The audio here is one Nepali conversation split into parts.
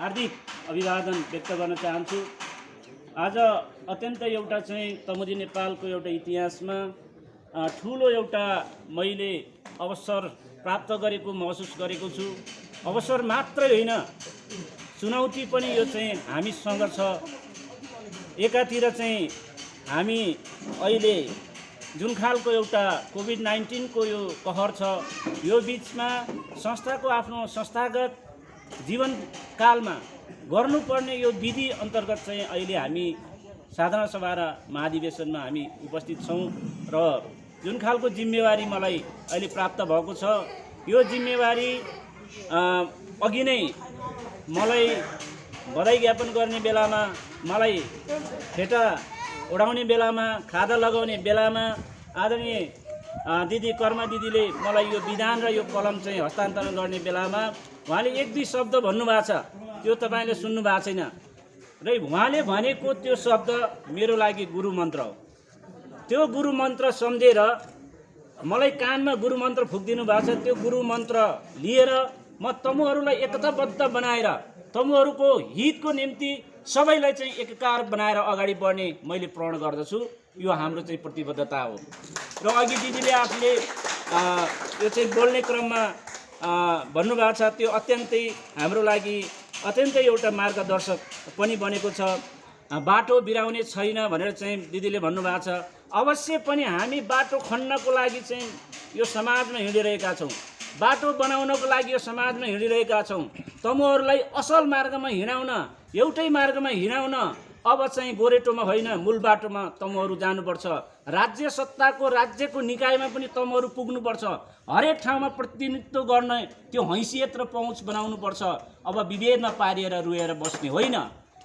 हार्दिक अभिवादन व्यक्त गर्न चाहन्छु। आज अत्यन्त एउटा चाहिँ तमुदी नेपालको एउटा इतिहासमा ठुलो एउटा मैले अवसर प्राप्त गरेको महसुस गरेको छु। अवसर मात्रै होइन, चुनौती पनि यो चाहिँ हामीसँग छ। एकातिर चाहिँ हामी अहिले जुन खालको एउटा कोभिड-19 को यो कहर छ, यो बिचमा संस्थाको आफ्नो संस्थागत जीवनकालमा गर्नुपर्ने यो विधि अन्तर्गत चाहिँ अहिले हामी साधारण सभा र महाधिवेशनमा हामी उपस्थित छौँ र जुन खालको जिम्मेवारी मलाई अहिले प्राप्त भएको छ, यो जिम्मेवारी अघि नै मलाई बधाई ज्ञापन गर्ने बेलामा, मलाई ठेटा ओढाउने बेलामा, खादा लगाउने बेलामा आदरणीय दिदी कर्मा दिदीले मलाई यो विधान र यो कलम चाहिँ हस्तान्तरण गर्ने बेलामा उहाँले एक दुई शब्द भन्नुभएको छ, त्यो तपाईँले सुन्नु भएको छैन। र उहाँले भनेको त्यो शब्द मेरो लागि गुरु मन्त्र हो। त्यो गुरु मन्त्र सम्झेर मलाई कानमा गुरु मन्त्र फुक्दिनु भएको छ। त्यो गुरु मन्त्र लिएर म तमुहरूलाई एकताबद्ध बनाएर तमुहरूको हितको निम्ति सबैलाई चाहिँ एकीकार बनाएर अगाडि बढ्ने मैले प्रण गर्दछु। यो हाम्रो चाहिँ प्रतिबद्धता हो। र अघि दिदीले आफूले यो चाहिँ बोल्ने क्रममा भन्नुभएको छ, त्यो अत्यन्तै हाम्रो लागि अत्यन्तै एउटा मार्गदर्शक पनि बनेको छ। बाटो बिराउने छैन भनेर चाहिँ दिदीले भन्नुभएको छ। अवश्य पनि हामी बाटो खन्नको लागि चाहिँ यो समाजमा हिँडिरहेका छौँ, बाटो बनाउनको लागि यो समाजमा हिँडिरहेका छौँ। तमुहरूलाई असल मार्गमा हिँडाउन, एउटै मार्गमा हिँडाउन अब चाहिँ गोरेटोमा होइन, मूल बाटोमा तमुहरू जानुपर्छ। राज्य सत्ताको, राज्यको निकायमा पनि तमुहरू पुग्नुपर्छ। हरेक ठाउँमा प्रतिनिधित्व गर्ने त्यो हैसियत र पहुँच बनाउनुपर्छ। अब विभेदमा पारिएर रुएर बस्ने होइन।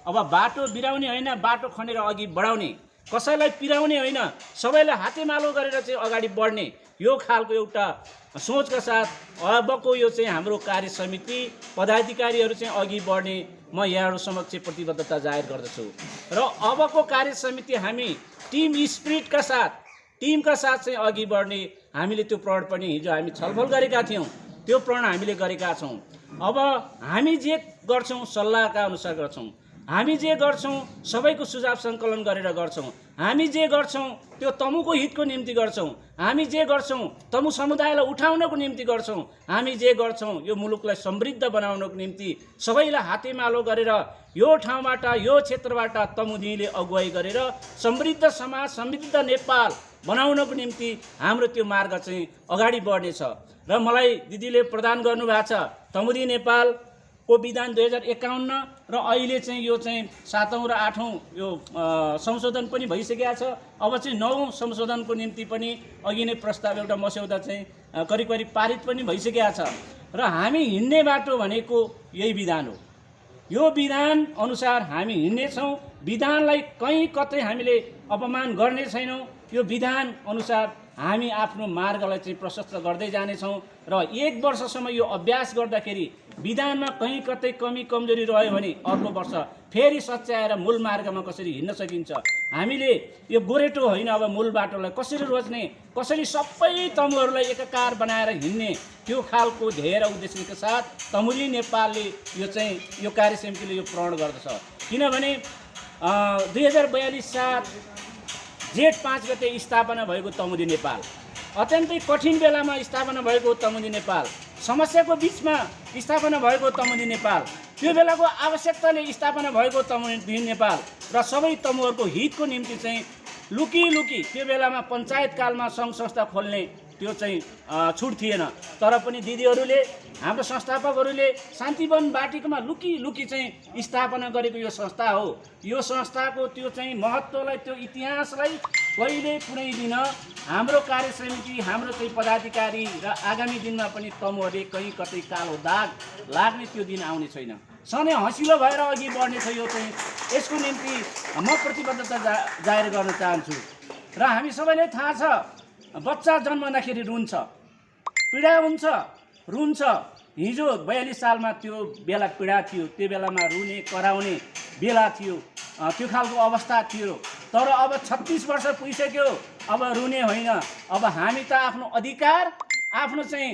अब बाटो बिराउने होइन, बाटो खनेर अघि बढाउने, कसैलाई पिराउने होइन, सबैलाई हातेमालो गरेर चाहिँ अगाडि बढ्ने, यो खालको एउटा सोचका साथ अबको यो चाहिँ हाम्रो कार्य समिति पदाधिकारीहरू चाहिँ अघि बढ्ने म यहाँहरू समक्ष प्रतिबद्धता जाहेर गर्दछु। र अबको कार्य समिति हामी टिम स्पिरिटका साथ, टिमका साथ चाहिँ अघि बढ्ने हामीले त्यो प्रण पनि हिजो हामी छलफल गरेका थियौँ। त्यो प्रण हामीले गरेका छौँ। अब हामी जे गर्छौँ सल्लाहका अनुसार गर्छौँ। हामी जे गर्छौँ सबैको सुझाव सङ्कलन गरेर गर्छौँ। हामी जे गर्छौँ त्यो तमुको हितको निम्ति गर्छौँ। हामी जे गर्छौँ तमु समुदायलाई उठाउनको निम्ति गर्छौँ। हामी जे गर्छौँ यो मुलुकलाई समृद्ध बनाउनको निम्ति सबैलाई हातेमालो गरेर यो ठाउँबाट, यो क्षेत्रबाट तमुदीले अगुवाई गरेर समृद्ध समाज, समृद्ध नेपाल बनाउनको निम्ति हाम्रो त्यो मार्ग चाहिँ अगाडि बढ्नेछ। र मलाई दिदीले प्रदान गर्नुभएको छ तमुदी नेपाल को विधान 2051 र अहिले चाहिँ यो चाहिँ 7औं र 8औं यो संशोधन पनि भइसकेको छ। अब चाहिँ 9औं संशोधनको निम्ति पनि अघि नै प्रस्ताव एउटा मस्यौदा चाहिँ करिब करिब पारित पनि भइसकेको छ। र हामी हिँड्ने बाटो भनेको यही विधान हो। यो विधान अनुसार हामी हिँड्नेछौँ। विधानलाई कहीँ कतै हामीले अपमान गर्ने छैनौँ। यो विधान अनुसार हामी आफ्नो मार्गलाई चाहिँ प्रशस्त गर्दै जानेछौँ। र 1 वर्षसम्म यो अभ्यास गर्दाखेरि विधानमा कहीँ कतै कमी कमजोरी रह्यो भने अर्को वर्ष फेरि सच्याएर मूल मार्गमा कसरी हिँड्न सकिन्छ, हामीले यो गोरेटो होइन अब मूल बाटोलाई कसरी रोज्ने, कसरी सबै तमुहरूलाई एकाकार बनाएर हिँड्ने, त्यो खालको ध्येय र उद्देश्यका साथ तमुदी नेपालले यो चाहिँ यो कार्य समितिले यो प्रण गर्दछ। किनभने 2042 साल जेठ 5 गते स्थापना भएको तमुदी नेपाल, अत्यन्तै कठिन बेलामा स्थापना भएको तमुदी नेपाल, समस्याको बिचमा स्थापना भएको तमुदी नेपाल, त्यो बेलाको आवश्यकताले स्थापना भएको तमुदी नेपाल र सबै तमुहरूको हितको निम्ति चाहिँ लुकी त्यो बेलामा पञ्चायत कालमा सङ्घ संस्था खोल्ने त्यो चाहिँ छुट थिएन। तर पनि दिदीहरूले, हाम्रो संस्थापकहरूले शान्तिवन बाटिकामा लुकी चाहिँ स्थापना गरेको यो संस्था हो। यो संस्थाको त्यो चाहिँ महत्त्वलाई, त्यो इतिहासलाई कहिले पुर्याइदिन हाम्रो कार्य समिति, हाम्रो चाहिँ पदाधिकारी र आगामी दिनमा पनि तमुहरूले कहीँ कतै कालो दाग लाग्ने त्यो दिन आउने छैन। सधैँ हँसिलो भएर अघि बढ्ने छ। यो चाहिँ यसको निम्ति म प्रतिबद्धता जाहेर गर्न चाहन्छु। र हामी सबैलाई थाहा छ, बच्चा जन्मँदाखेरि रुन्छ, पीडा हुन्छ, रुन्छ। हिजो 42 सालमा त्यो बेला पीडा थियो, त्यो बेलामा रुने कराउने बेला थियो, त्यो खालको अवस्था थियो। तर अब 36 वर्ष पुगिसक्यो, अब रुने होइन। अब हामी त आफ्नो अधिकार, आफ्नो चाहिँ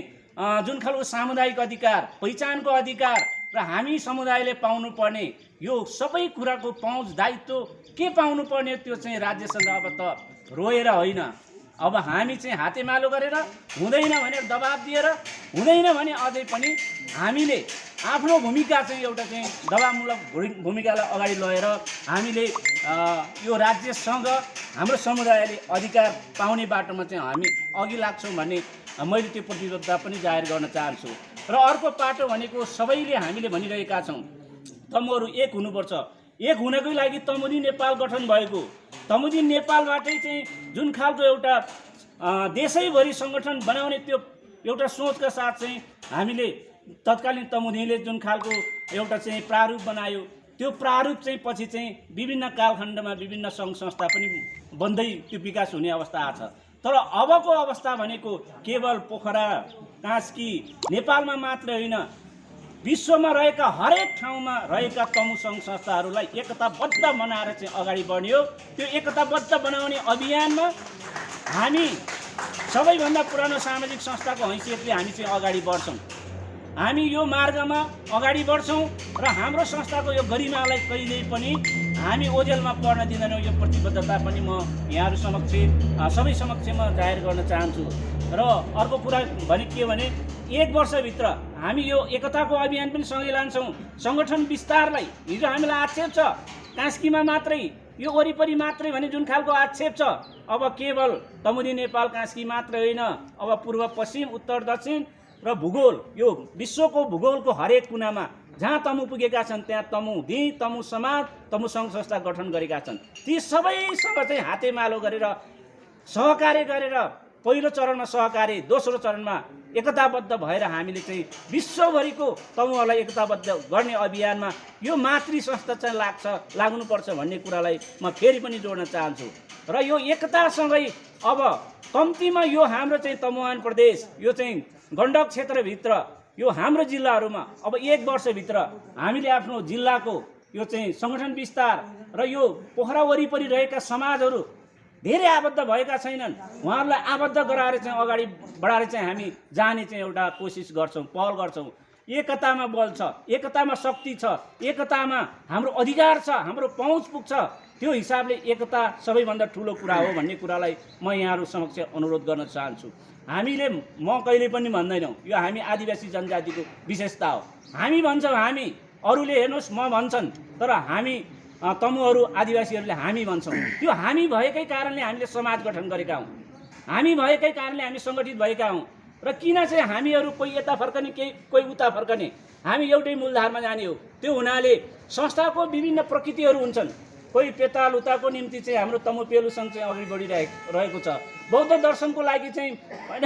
जुन खालको सामुदायिक अधिकार, पहिचानको अधिकार, र हामी समुदायले पाउनुपर्ने यो सबै कुराको पहुँच दायित्व के पाउनुपर्ने त्यो चाहिँ राज्यसँग अब त रोएर होइन, अब हामी चाहिँ हातेमालो गरेर हुँदैन भनेर दबाब दिएर हुँदैन भने अझै पनि हामीले आफ्नो भूमिका चाहिँ एउटा चाहिँ दबाबमूलक भूमिकालाई अगाडि लगेर हामीले यो राज्यसँग हाम्रो समुदायले अधिकार पाउने बाटोमा चाहिँ हामी अघि लाग्छौँ भन्ने मैले त्यो प्रतिबद्धता पनि जाहेर गर्न चाहन्छु। र अर्को पाटो भनेको सबैले हामीले भनिरहेका छौँ, तमुहरू एक हुनुपर्छ। एक हुनको लागि तमुदी नेपाल गठन भएको, तमुदी नेपालबाटै चाहिँ जुन खालको एउटा देशैभरि सङ्गठन बनाउने त्यो एउटा सोचका साथ चाहिँ हामीले तत्कालीन तमुदीले जुन खालको एउटा चाहिँ प्रारूप बनायो, त्यो प्रारूप चाहिँ पछि चाहिँ विभिन्न कालखण्डमा विभिन्न सङ्घ संस्था पनि बन्दै त्यो विकास हुने अवस्था आछ। तर अबको अवस्था भनेको केवल पोखरा कास्की नेपालमा मात्र होइन, विश्वमा रहेका हरेक ठाउँमा रहेका तमु सङ्घ संस्थाहरूलाई एकताबद्ध बनाएर चाहिँ अगाडि बढ्यो। त्यो एकताबद्ध बनाउने अभियानमा हामी सबैभन्दा पुरानो सामाजिक संस्थाको हैसियतले हामी चाहिँ अगाडि बढ्छौँ। हामी यो मार्गमा अगाडि बढ्छौँ र हाम्रो संस्थाको यो गरिमालाई कहिल्यै पनि हामी ओझेलमा पर्न दिँदैनौँ। यो प्रतिबद्धता पनि म यहाँहरू समक्ष सबै समक्ष म जाहेर गर्न चाहन्छु। र अर्को कुरा भने के भने 1 वर्षभित्र हामी यो एकताको अभियान पनि सँगै लान्छौँ। सङ्गठन विस्तारलाई हिजो हामीलाई आक्षेप छ कास्कीमा मात्रै, यो वरिपरि मात्रै भने जुन खालको आक्षेप छ, अब केवल तमुदी नेपाल कास्की मात्रै होइन, अब पूर्व पश्चिम उत्तर दक्षिण र भूगोल, यो विश्वको भूगोलको हरेक कुनामा जहाँ तमु पुगेका छन् त्यहाँ तमुदी, तमु समाज, तमु सङ्घ संस्था गठन गरेका छन्। ती सबैसँग चाहिँ हातेमालो गरेर सहकार्य गरेर पहिलो चरणमा सहकार्य, दोस्रो चरणमा एकताबद्ध भएर हामीले चाहिँ विश्वभरिको तमुहरूलाई एकताबद्ध गर्ने अभियानमा यो मातृ संस्था चाहिँ लाग्नुपर्छ भन्ने कुरालाई म फेरि पनि जोड्न चाहन्छु। र यो एकतासँगै अब कम्तीमा यो हाम्रो चाहिँ तमुवान प्रदेश, यो चाहिँ गण्डक क्षेत्रभित्र, यो हाम्रो जिल्लाहरूमा अब 1 वर्षभित्र हामीले आफ्नो जिल्लाको यो चाहिँ सङ्गठन विस्तार र यो पोखरा वरिपरि रहेका समाजहरू धेरै आबद्ध भएका छैनन्, उहाँहरूलाई आबद्ध गराएर चाहिँ अगाडि बढाएर चाहिँ हामी जाने चाहिँ एउटा कोसिस गर्छौँ, पहल गर्छौँ। एकतामा बल छ, एकतामा शक्ति छ, एकतामा हाम्रो अधिकार छ, हाम्रो पहुँच पुग्छ। त्यो हिसाबले एकता सबैभन्दा ठुलो कुरा हो भन्ने कुरालाई म यहाँहरू समक्ष अनुरोध गर्न चाहन्छु। हामीले म कहिले पनि भन्दैनौँ, यो हामी आदिवासी जनजातिको विशेषता हो। हामी भन्छौँ, हामी, अरूले हेर्नुहोस् म भन्छन्, तर हामी तमुहरू आदिवासीहरूले हामी भन्छौँ। त्यो हामी भएकै कारणले हामीले समाज गठन गरेका हौँ, हामी भएकै कारणले हामी सङ्गठित भएका हौँ। र किन चाहिँ हामीहरू कोही यता फर्कने कोही उता फर्कने, हामी एउटै मूलधारमा जाने हो। त्यो हुनाले संस्थाको विभिन्न प्रकृतिहरू हुन्छन्। कोही पेताल उताको निम्ति चाहिँ हाम्रो तमु पेलु सङ्घ चाहिँ अगाडि बढिरहेको छ। बौद्ध दर्शनको लागि चाहिँ होइन,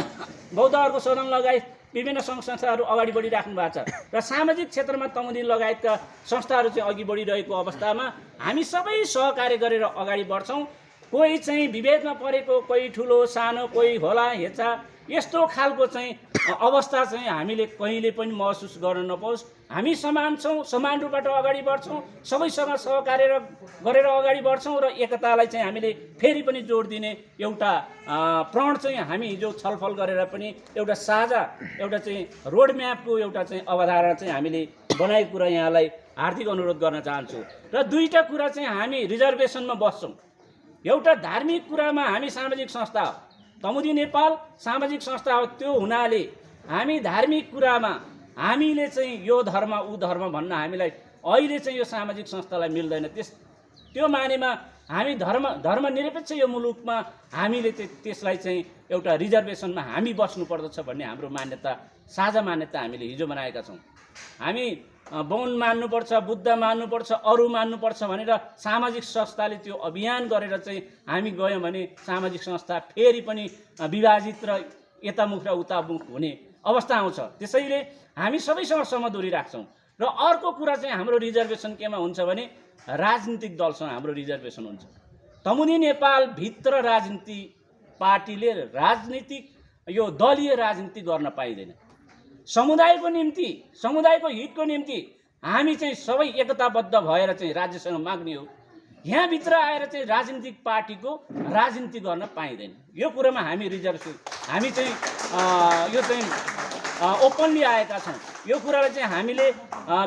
बौद्धहरूको सदन लगायत विभिन्न सङ्घ संस्थाहरू अगाडि बढिराख्नु भएको छ र सामाजिक क्षेत्रमा तमुदी लगायतका संस्थाहरू चाहिँ अघि बढिरहेको अवस्थामा हामी सबै सहकार्य गरेर अगाडि बढ्छौँ। कोही चाहिँ विभेदमा परेको, कोही ठुलो सानो, कोही होला हेचा, यस्तो खालको चाहिँ अवस्था चाहिँ हामीले कहिले पनि महसुस गर्न नपाओस्। हामी समान छौँ, समान रूपबाट अगाडि बढ्छौँ, सबैसँग सहकार्य गरेर अगाडि बढ्छौँ र एकतालाई चाहिँ हामीले फेरि पनि जोड दिने एउटा प्रण चाहिँ हामी हिजो छलफल गरेर पनि एउटा साझा एउटा चाहिँ रोड म्यापको एउटा चाहिँ अवधारणा चाहिँ हामीले बनाएको कुरा यहाँलाई हार्दिक अनुरोध गर्न चाहन्छु। र दुईटा कुरा चाहिँ हामी रिजर्भेसनमा बस्छौँ। एउटा धार्मिक कुरामा हामी सामाजिक संस्था हो, तमुदी नेपाल सामाजिक संस्था हो। त्यो हुनाले हामी धार्मिक कुरामा हामीले चाहिँ यो धर्म ऊ धर्म भन्न हामीलाई अहिले चाहिँ यो सामाजिक संस्थालाई मिल्दैन। त्यो मानेमा हामी धर्मनिरपेक्ष यो मुलुकमा हामीले त्यसलाई चाहिँ एउटा रिजर्भेसनमा हामी बस्नुपर्दछ भन्ने हाम्रो मान्यता, साझा मान्यता हामीले हिजो बनाएका छौँ। हामी बौन मान्नुपर्छ, बुद्ध मान्नुपर्छ, अरू मान्नुपर्छ भनेर सामाजिक संस्थाले त्यो अभियान गरेर चाहिँ हामी गयौँ भने सामाजिक संस्था फेरि पनि विभाजित र यतामुख र उतामुख हुने अवस्था आउँछ। त्यसैले हामी सबैसँग समदूरी राख्छौँ। र अर्को कुरा चाहिँ हाम्रो रिजर्भेसन केमा हुन्छ भने राजनीतिक दलसँग हाम्रो रिजर्भेसन हुन्छ। तमुदी नेपालभित्र राजनीति पार्टीले राजनीतिक यो दलीय राजनीति गर्न पाइँदैन। समुदायको निम्ति, समुदायको हितको निम्ति हामी चाहिँ सबै एकताबद्ध भएर चाहिँ राज्यसँग माग्ने हो। यहाँभित्र आएर चाहिँ राजनीतिक पार्टीको राजनीति गर्न पाइँदैन। यो कुरामा हामी रिजर्भ, हामी चाहिँ यो चाहिँ ओपनली आएका छौँ। यो कुरालाई चाहिँ हामीले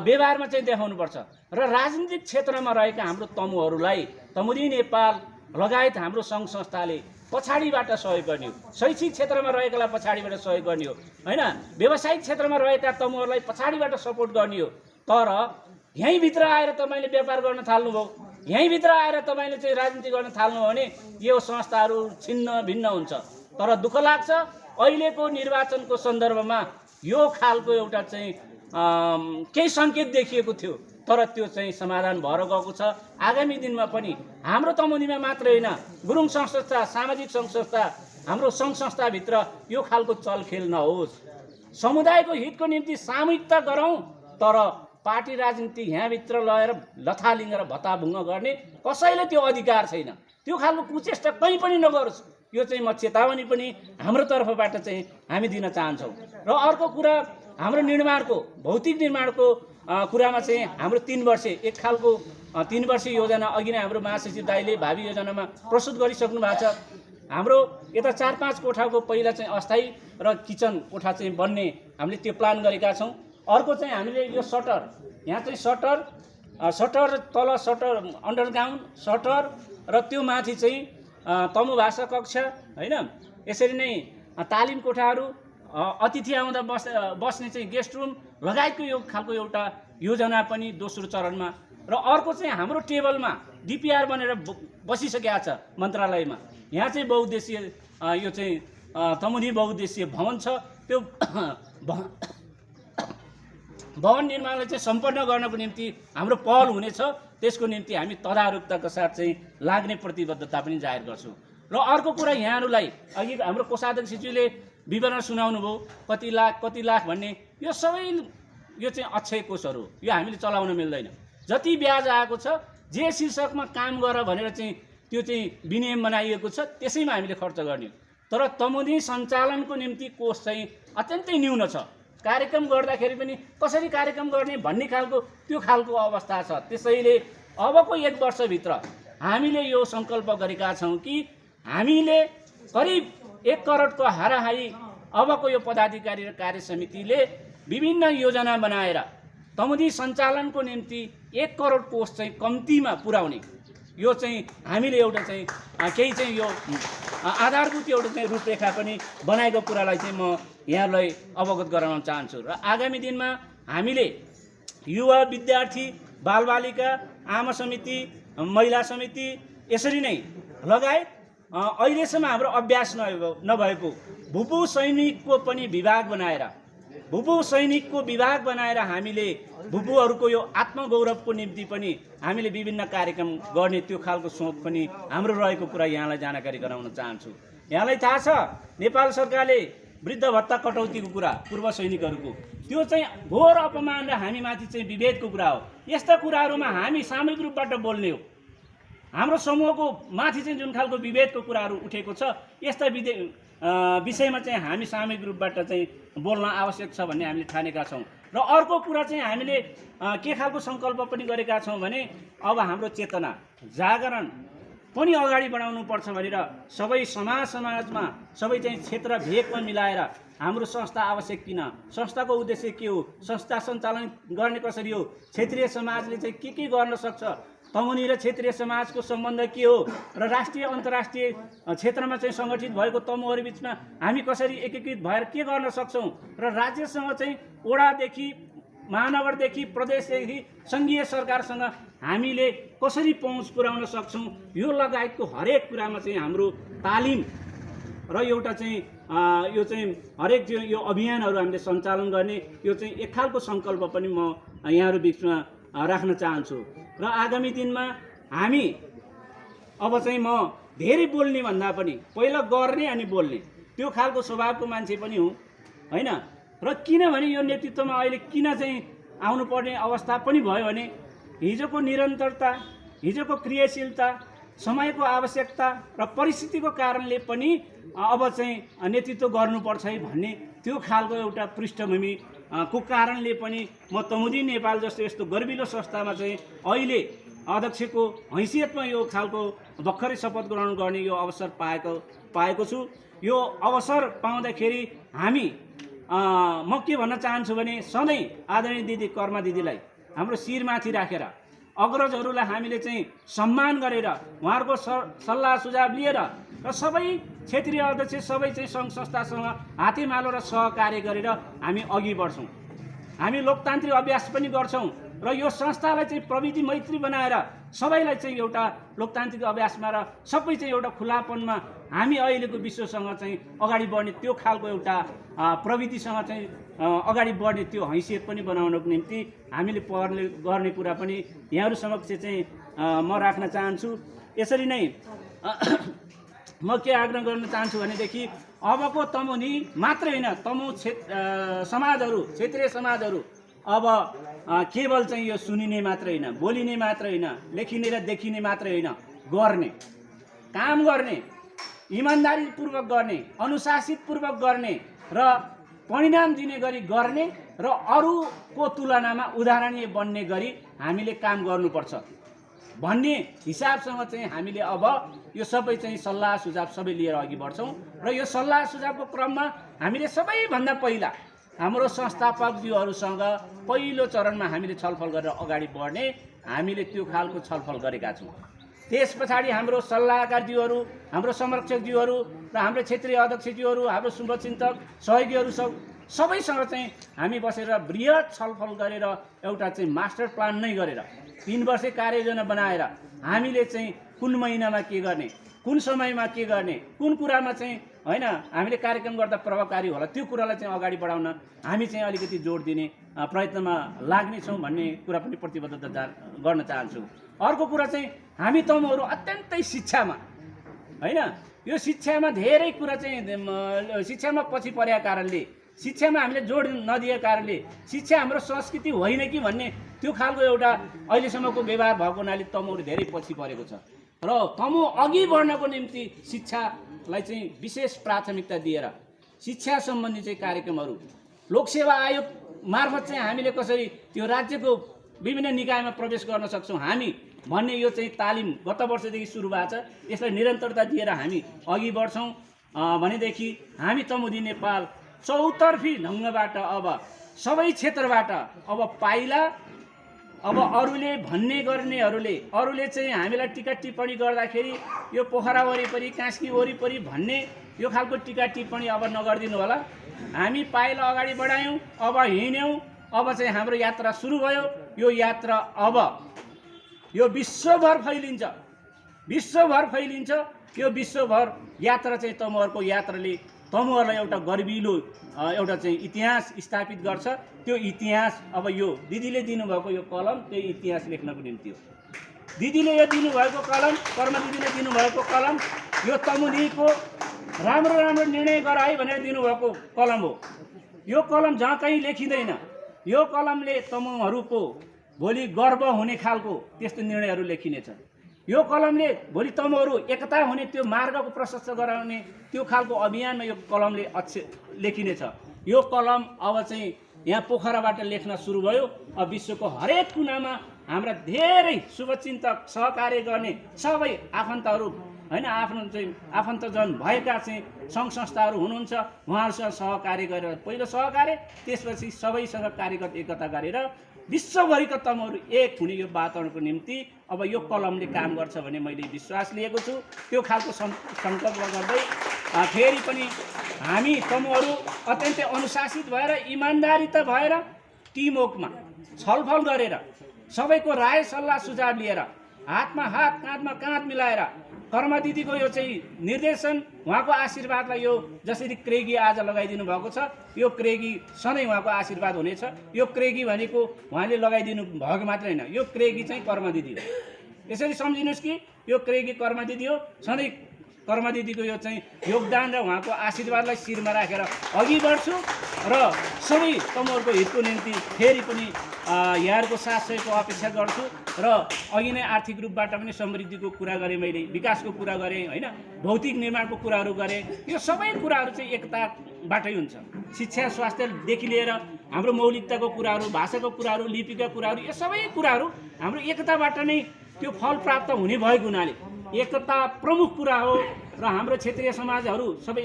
व्यवहारमा चाहिँ देखाउनुपर्छ र राजनीतिक क्षेत्रमा रहेका हाम्रो तमुहरूलाई तमुदी नेपाल लगायत हाम्रो सङ्घ संस्थाले पछाडिबाट सहयोग गर्ने हो। शैक्षिक क्षेत्रमा रहेकालाई पछाडिबाट सहयोग गर्ने हो हैन, व्यावसायिक क्षेत्रमा रहेका तमुहरूलाई पछाडिबाट सपोर्ट गर्ने हो। तर यहीँभित्र आएर तपाईँले व्यापार गर्न थाल्नुभयो, यहीँभित्र आएर तपाईँले चाहिँ राजनीति गर्न थाल्नुभयो भने यो संस्थाहरू छिन्न भिन्न हुन्छ। तर दुःख लाग्छ अहिलेको निर्वाचनको सन्दर्भमा यो खालको एउटा चाहिँ केही सङ्केत देखिएको थियो, तर त्यो चाहिँ समाधान भएर गएको छ। आगामी दिनमा पनि हाम्रो तमुदीमा मात्रै होइन, गुरुङ सङ्घ संस्था, सामाजिक सङ्घ संस्था, हाम्रो सङ्घ संस्थाभित्र यो खालको चलखेल नहोस्। समुदायको हितको निम्ति सामूहिकता गरौँ, तर पार्टी राजनीति यहाँभित्र लगेर लथालिङ्ग र भत्ताभुङ्ग गर्ने कसैले त्यो अधिकार छैन। त्यो खालको कुचेष्टा कहीँ पनि नगरोस्, यो चाहिँ म चेतावनी पनि हाम्रो तर्फबाट चाहिँ हामी दिन चाहन्छौँ। र अर्को कुरा हाम्रो निर्माणको भौतिक निर्माणको कुरामा चाहिँ हाम्रो 3 वर्ष एक खालको 3 वर्ष योजना अघि नै हाम्रो महासचिव दाइले भावी योजनामा प्रस्तुत गरिसक्नु भएको छ। हाम्रो यता 4-5 कोठाको पहिला चाहिँ अस्थायी र किचन कोठा चाहिँ बन्ने हामीले त्यो प्लान गरेका छौँ। अर्को चाहिँ हामीले यो सटर, यहाँ चाहिँ सटर तल सटर अन्डरग्राउन्ड सटर र त्यो माथि चाहिँ तमु भाषा कक्षा हैन, यसरी नै तालिम कोठाहरू, अतिथि आउँदा बस्ने चाहिँ गेस्ट रुम लगायतको यो खालको एउटा योजना पनि दोस्रो चरणमा। र अर्को चाहिँ हाम्रो टेबलमा डिपिआर बनेर बसिसकेको छ मन्त्रालयमा। यहाँ चाहिँ बहुद्देशीय यो चाहिँ तमुदी बहुद्देशीय भवन छ। त्यो भवन निर्माणलाई चाहिँ सम्पन्न गर्नको निम्ति हाम्रो पहल हुनेछ। त्यसको निम्ति हामी तदारुकताका साथ चाहिँ लाग्ने प्रतिबद्धता पनि जाहेर गर्छौँ। र अर्को कुरा यहाँहरूलाई अघि हाम्रो कोषाध्यक्षज्यूले विवरण सुनाउनु भयो, कति लाख भन्ने, यो सबै यो चाहिँ अक्षय कोषहरू हो, यो हामीले चलाउन मिल्दैन। जति ब्याज आएको छ, जे शीर्षकमा काम गर भनेर चाहिँ त्यो चाहिँ विनियम बनाइएको छ, त्यसैमा हामीले खर्च गर्ने। तर तमुदी सञ्चालनको निम्ति कोष चाहिँ अत्यन्तै न्यून छ। कार्यक्रम गर्दाखेरि पनि कसरी कार्यक्रम गर्ने भन्ने खालको त्यो खालको अवस्था छ। त्यसैले अबको 1 वर्षभित्र हामीले यो सङ्कल्प गरेका छौँ कि हामीले करिब 1 करोडको हाराहारी अबको यो पदाधिकारी र कार्य समितिले विभिन्न योजना बनाएर तमुदी सञ्चालनको निम्ति 1 करोड कोष चाहिँ कम्तीमा पुर्याउने, यो चाहिँ हामीले एउटा चाहिँ केही चाहिँ यो आधारभूत एउटा चाहिँ रूपरेखा पनि बनाएको कुरालाई चाहिँ म यहाँलाई अवगत गराउन चाहन्छु। र आगामी दिनमा हामीले युवा, विद्यार्थी, बालबालिका, आमा समिति, महिला समिति, यसरी नै लगायत अहिलेसम्म हाम्रो अभ्यास नभएको भूपू सैनिकको पनि विभाग बनाएर हामीले भूपूहरूको यो आत्मगौरवको निम्ति पनि हामीले विभिन्न कार्यक्रम गर्ने त्यो खालको सोच पनि हाम्रो रहेको कुरा यहाँलाई जानकारी गराउन चाहन्छु। यहाँलाई थाहा छ नेपाल सरकारले वृद्ध भत्ता कटौतीको कुरा पूर्व सैनिकहरूको त्यो चाहिँ घोर अपमान र हामीमाथि चाहिँ विभेदको कुरा हो। यस्ता कुराहरूमा हामी सामूहिक रूपबाट बोल्ने हो। हाम्रो समूहको माथि चाहिँ जुन खालको विभेदको कुराहरू उठेको छ, यस्ता विषयमा चाहिँ हामी सामूहिक रूपबाट चाहिँ बोल्न आवश्यक छ भन्ने हामीले ठानेका छौँ। र अर्को कुरा चाहिँ हामीले के खालको सङ्कल्प पनि गरेका छौँ भने अब हाम्रो चेतना जागरण पनि अगाडि बढाउनु पर्छ भनेर सबै समाजमा सबै चाहिँ क्षेत्र भेगमा मिलाएर हाम्रो संस्था आवश्यक किन, संस्थाको उद्देश्य के हो, संस्था सञ्चालन गर्ने कसरी हो, क्षेत्रीय समाजले चाहिँ के गर्न सक्छ, तमुदी र क्षेत्रीय समाजको सम्बन्ध के हो, र राष्ट्रिय अन्तर्राष्ट्रिय क्षेत्रमा चाहिँ सङ्गठित भएको तमुहरू बिचमा हामी कसरी एकीकृत भएर के गर्न सक्छौँ, र राज्यसँग चाहिँ वडादेखि महानगरदेखि प्रदेशदेखि सङ्घीय सरकारसँग हामीले कसरी पहुँच पुर्याउन सक्छौँ, यो लगायतको हरेक कुरामा चाहिँ हाम्रो तालिम र एउटा चाहिँ यो चाहिँ हरेक यो अभियानहरू हामीले सञ्चालन गर्ने यो चाहिँ एक खालको सङ्कल्प पनि म यहाँहरू बिचमा राख्न चाहन्छु। र आगामी दिनमा हामी अब चाहिँ म धेरै बोल्ने भन्दा पनि पहिला गर्ने अनि बोल्ने त्यो खालको स्वभावको मान्छे पनि हुँ हैन। र किनभने यो नेतृत्वमा अहिले किन चाहिँ आउनुपर्ने अवस्था पनि भयो भने हिजोको निरन्तरता, हिजोको क्रियाशीलता, समयको आवश्यकता र परिस्थितिको कारणले पनि अब चाहिँ नेतृत्व गर्नुपर्छ है भन्ने त्यो खालको एउटा पृष्ठभूमि को कारणले पनि म तमुदी नेपाल जस्तो यस्तो गर्विलो संस्थामा चाहिँ अहिले अध्यक्षको हैसियतमा यो खालको भर्खरै शपथ ग्रहण गर्ने यो अवसर पाएको छु। यो अवसर पाउँदाखेरि हामी म के भन्न चाहन्छु भने सधैँ आदरणीय दिदी कर्मा दिदीलाई हाम्रो शिरमाथि राखेर अग्रजहरूलाई हामीले चाहिँ सम्मान गरेर उहाँहरूको सल्लाह सुझाव लिएर र सबै क्षेत्रीय अध्यक्ष सबै चाहिँ सङ्घ संस्थासँग हातेमालो र सहकार्य गरेर हामी अघि बढ्छौँ। हामी लोकतान्त्रिक अभ्यास पनि गर्छौँ र यो संस्थालाई चाहिँ प्रविधि मैत्री बनाएर सबैलाई चाहिँ एउटा लोकतान्त्रिक अभ्यासमा र सबै चाहिँ एउटा खुलापनमा हामी अहिलेको विश्वसँग चाहिँ अगाडि बढ्ने त्यो खालको एउटा प्रविधिसँग चाहिँ अगाडि बढ्ने त्यो हैसियत पनि बनाउनको निम्ति हामीले पहल गर्ने कुरा पनि यहाँहरू समक्ष चाहिँ म राख्न चाहन्छु। यसरी नै म के आग्रह गर्न चाहन्छु भनेदेखि अबको तमुनी मात्रै होइन तमु समाजहरू क्षेत्रीय समाजहरू अब केवल चाहिँ यो सुनिने मात्रै होइन, बोलिने मात्रै होइन, लेखिने र देखिने मात्रै होइन, गर्ने, काम गर्ने, इमान्दारीपूर्वक गर्ने, अनुशासितपूर्वक गर्ने र परिणाम दिने गरी गर्ने र अरूको तुलनामा उदाहरणीय बन्ने गरी हामीले काम गर्नुपर्छ भन्ने हिसाबसँग चाहिँ हामीले अब यो सबै चाहिँ सल्लाह सुझाव सबै लिएर अघि बढ्छौँ र यो सल्लाह सुझावको क्रममा हामीले सबैभन्दा पहिला हाम्रो संस्थापकज्यूहरूसँग पहिलो चरणमा हामीले छलफल गरेर अगाडि बढ्ने हामीले त्यो खालको छलफल गरेका छौँ। त्यस पछाडि हाम्रो सल्लाहकारज्यूहरू, हाम्रो संरक्षकज्यूहरू र हाम्रो क्षेत्रीय अध्यक्षज्यूहरू, हाम्रो शुभचिन्तक सहयोगीहरू सबैसँग चाहिँ हामी बसेर बृहत छलफल गरेर एउटा चाहिँ मास्टर प्लान नै गरेर 3 वर्षे कार्ययोजना बनाएर हामीले चाहिँ कुन महिनामा के गर्ने, कुन समयमा के गर्ने, कुन कुरामा चाहिँ होइन हामीले कार्यक्रम गर्दा प्रभावकारी होला त्यो कुरालाई चाहिँ अगाडि बढाउन हामी चाहिँ अलिकति जोड दिने प्रयत्नमा लाग्नेछौँ भन्ने कुरा पनि प्रतिबद्धता गर्न चाहन्छु। अर्को कुरा चाहिँ हामी तमुहरू अत्यन्तै शिक्षामा होइन यो शिक्षामा धेरै कुरा चाहिँ शिक्षामा पछि परेका कारणले, शिक्षामा हामीले जोड नदिएको कारणले शिक्षा हाम्रो संस्कृति होइन कि भन्ने त्यो खालको एउटा अहिलेसम्मको व्यवहार भएको हुनाले तमुहरू धेरै पछि परेको छ र तमु अघि बढ्नको निम्ति शिक्षालाई चाहिँ विशेष प्राथमिकता दिएर शिक्षा सम्बन्धी चाहिँ कार्यक्रमहरू लोकसेवा आयोग मार्फत चाहिँ हामीले कसरी त्यो राज्यको विभिन्न निकायमा प्रवेश गर्न सक्छौँ हामी भन्ने यो चाहिँ तालिम गत वर्षदेखि सुरु भएको छ। यसलाई निरन्तरता दिएर हामी अघि बढ्छौँ भनेदेखि हामी तमुदी नेपाल चौतर्फी ढङ्गबाट अब सबै क्षेत्रबाट अब पाइला अब अरूले भन्ने गर्नेहरूले अरूले चाहिँ हामीलाई टिका टिप्पणी गर्दाखेरि यो पोखरा वरिपरि कास्की वरिपरि भन्ने यो खालको टिका टिप्पणी अब नगरिदिनु होला। हामी पाइला अगाडि बढायौँ, अब हिँड्यौँ, अब चाहिँ हाम्रो यात्रा सुरु भयो। यो यात्रा अब यो विश्वभर फैलिन्छ, विश्वभर फैलिन्छ। यो विश्वभर यात्रा चाहिँ तमुहरूको यात्राले तमुहरूलाई एउटा गर्विलो एउटा चाहिँ इतिहास स्थापित गर्छ। त्यो इतिहास अब यो दिदीले दिनुभएको यो कलम त्यो इतिहास लेख्नको निम्ति हो। दिदीले यो दिनुभएको कलम, कर्मा दिदीले दिनुभएको कलम यो तमुनीको राम्रो राम्रो निर्णय गर है भनेर दिनुभएको कलम हो। यो कलम जहाँ कहीँ लेखिँदैन। यो कलमले तमुहरूको भोलि गर्व हुने खालको त्यस्तो निर्णयहरू लेखिनेछ। यो कलमले भोलि तमुहरू एकता हुने त्यो मार्गको प्रशस्त गराउने त्यो खालको अभियानमा यो कलमले लेखिनेछ। यो कलम अब चाहिँ यहाँ पोखराबाट लेख्न सुरु भयो। अब विश्वको हरेक कुनामा हाम्रा धेरै शुभचिन्तक सहकार्य गर्ने सबै आफन्तहरू होइन आफ्नो चाहिँ आफन्तजन भएका चाहिँ सङ्घ संस्थाहरू हुनुहुन्छ। उहाँहरूसँग सहकार्य गरेर पहिलो सहकार्य त्यसपछि सबैसँग कार्यगत एकता गरेर विश्वभरिका तमुहरू एक हुने यो वातावरणको निम्ति अब यो कलमले काम गर्छ भन्ने मैले विश्वास लिएको छु। त्यो खालको सङ्कल्प गर्दै फेरि पनि हामी तमुहरू अत्यन्तै अनुशासित भएर इमान्दारित भएर टिमवर्कमा छलफल गरेर सबैको राय सल्लाह सुझाव लिएर हातमा हात काँधमा काँध मिलाएर कर्मा दिदीको यो चाहिँ निर्देशन उहाँको आशीर्वादलाई यो जसरी क्रेगी आज लगाइदिनु भएको छ यो क्रेगी सधैँ उहाँको आशीर्वाद हुनेछ। यो क्रेगी भनेको उहाँले लगाइदिनु भएको मात्र होइन, यो क्रेगी चाहिँ कर्मा दिदी हो। यसरी सम्झिनुहोस् कि यो क्रेगी कर्मा दिदी हो। सधैँ कर्मा दिदीको यो चाहिँ योगदान र उहाँको आशीर्वादलाई शिरमा राखेर अघि बढ्छु र सबै तमुहरूको हितको निम्ति फेरि पनि यहाँहरूको साथ सहयोगको अपेक्षा गर्छु। र अघि नै आर्थिक रूपबाट पनि समृद्धिको कुरा गरेँ, मैले विकासको कुरा गरेँ होइन, भौतिक निर्माणको कुराहरू गरेँ। यो सबै कुराहरू चाहिँ एकताबाटै हुन्छ। शिक्षा स्वास्थ्यदेखि लिएर हाम्रो मौलिकताको कुराहरू, भाषाको कुराहरू, लिपिका कुराहरू, यो सबै कुराहरू हाम्रो एकताबाट नै त्यो फल प्राप्त हुने भएको हुनाले एकता प्रमुख कुरा हो। र हाम्रो क्षेत्रीय समाजहरू सबै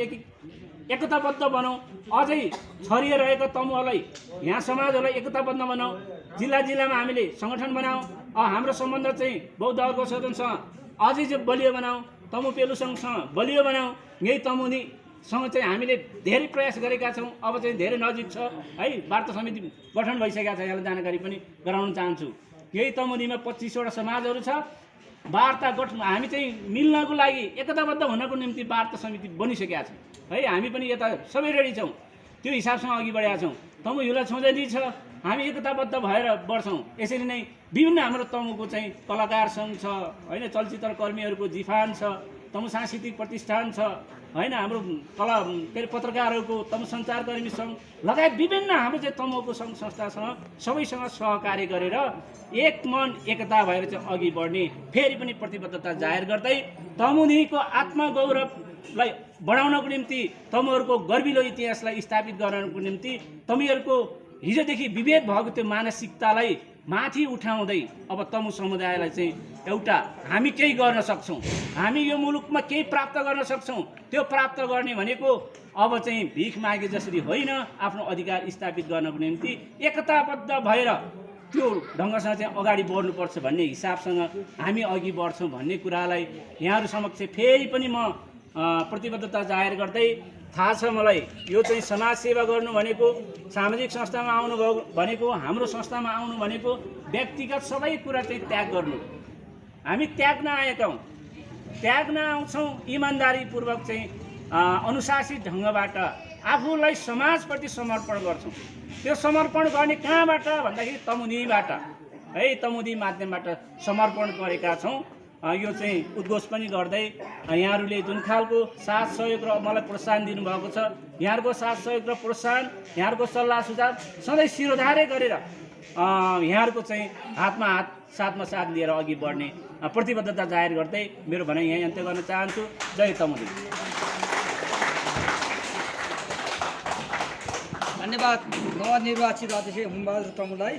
एकताबद्ध बनाऊ, अझै छरिएर रहेको तमुहरूलाई यहाँ समाजहरूलाई एकताबद्ध बनाऊ। जिल्ला जिल्लामा हामीले सङ्गठन बनाऊ। हाम्रो सम्बन्ध चाहिँ बौद्ध अर्को सदनसँग अझै चाहिँ बलियो बनाऊ, तमु पेलु सङ्घसँग बलियो बनाऊ। यही तमुनीसँग चाहिँ हामीले धेरै प्रयास गरेका छौँ। अब चाहिँ धेरै नजिक छ है, वार्ता समिति गठन भइसकेका छ, यहाँलाई जानकारी पनि गराउन चाहन्छु। यही तमुनीमा 25वटा समाजहरू छ। वार्ता गठन हामी चाहिँ मिल्नको लागि एकताबद्ध हुनको निम्ति वार्ता समिति बनिसकेका छौँ है। हामी पनि यता सबै रेडी छौँ, त्यो हिसाबसँग अघि बढेका छौँ। तमु हिउला छोँदै छ, हामी एकताबद्ध भएर बढ्छौँ। यसरी नै विभिन्न हाम्रो तमुको चाहिँ कलाकार सङ्घ छ होइन, चलचित्र कर्मीहरूको जिफान छ, तमु सांस्कृतिक प्रतिष्ठान छ होइन, हाम्रो कला के अरे पत्रकारहरूको तमु सञ्चारकर्मी सङ्घ लगायत विभिन्न हाम्रो चाहिँ तमुको सङ्घ संस्थासँग सबैसँग सहकार्य गरेर एक मन एकता भएर चाहिँ अघि बढ्ने, फेरि पनि प्रतिबद्धता जाहेर गर्दै तमुनीको आत्मगौरवलाई बढाउनको निम्ति, तमुहरूको गर्विलो इतिहासलाई स्थापित गराउनको निम्ति, तमुहरूको हिजोदेखि विभेद भएको त्यो मानसिकतालाई माथि उठाउँदै अब तमु समुदायलाई चाहिँ एउटा हामी केही गर्न सक्छौँ, हामी यो मुलुकमा केही प्राप्त गर्न सक्छौँ। त्यो प्राप्त गर्ने भनेको अब चाहिँ भिख मागे जसरी होइन, आफ्नो अधिकार स्थापित गर्नको निम्ति एकताबद्ध भएर त्यो ढङ्गसँग चाहिँ अगाडि बढ्नुपर्छ भन्ने हिसाबसँग हामी अघि बढ्छौँ भन्ने कुरालाई यहाँहरू समक्ष फेरि पनि म प्रतिबद्धता जाहेर गर्दै, थाहा छ मलाई यो चाहिँ समाजसेवा गर्नु भनेको, सामाजिक संस्थामा आउनुभयो भनेको, हाम्रो संस्थामा आउनु भनेको व्यक्तिगत सबै कुरा चाहिँ त्याग गर्नु। हामी त्याग्न आएका हौँ, त्याग्न आउँछौँ इमान्दारीपूर्वक चाहिँ अनुशासित ढङ्गबाट आफूलाई समाजप्रति समर्पण गर्छौँ। त्यो समर्पण गर्ने कहाँबाट भन्दाखेरि तमुनीबाट है, तमुनी माध्यमबाट समर्पण गरेका छौँ। यो चाहिँ उद्घोष पनि गर्दै यहाँहरूले जुन खालको साथ सहयोग र मलाई प्रोत्साहन दिनुभएको छ, यहाँहरूको साथ सहयोग र प्रोत्साहन, यहाँहरूको सल्लाह सुझाव सधैँ शिरोधार्य गरेर यहाँहरूको चाहिँ हातमा हात साथमा साथ लिएर अघि बढ्ने प्रतिबद्धता जाहेर गर्दै मेरो भनाइ यहीँ अन्त्य गर्न चाहन्छु। जय तमुनी। धन्यवाद नवनिर्वाचित अध्यक्ष हुमबहादुर तमुलाई।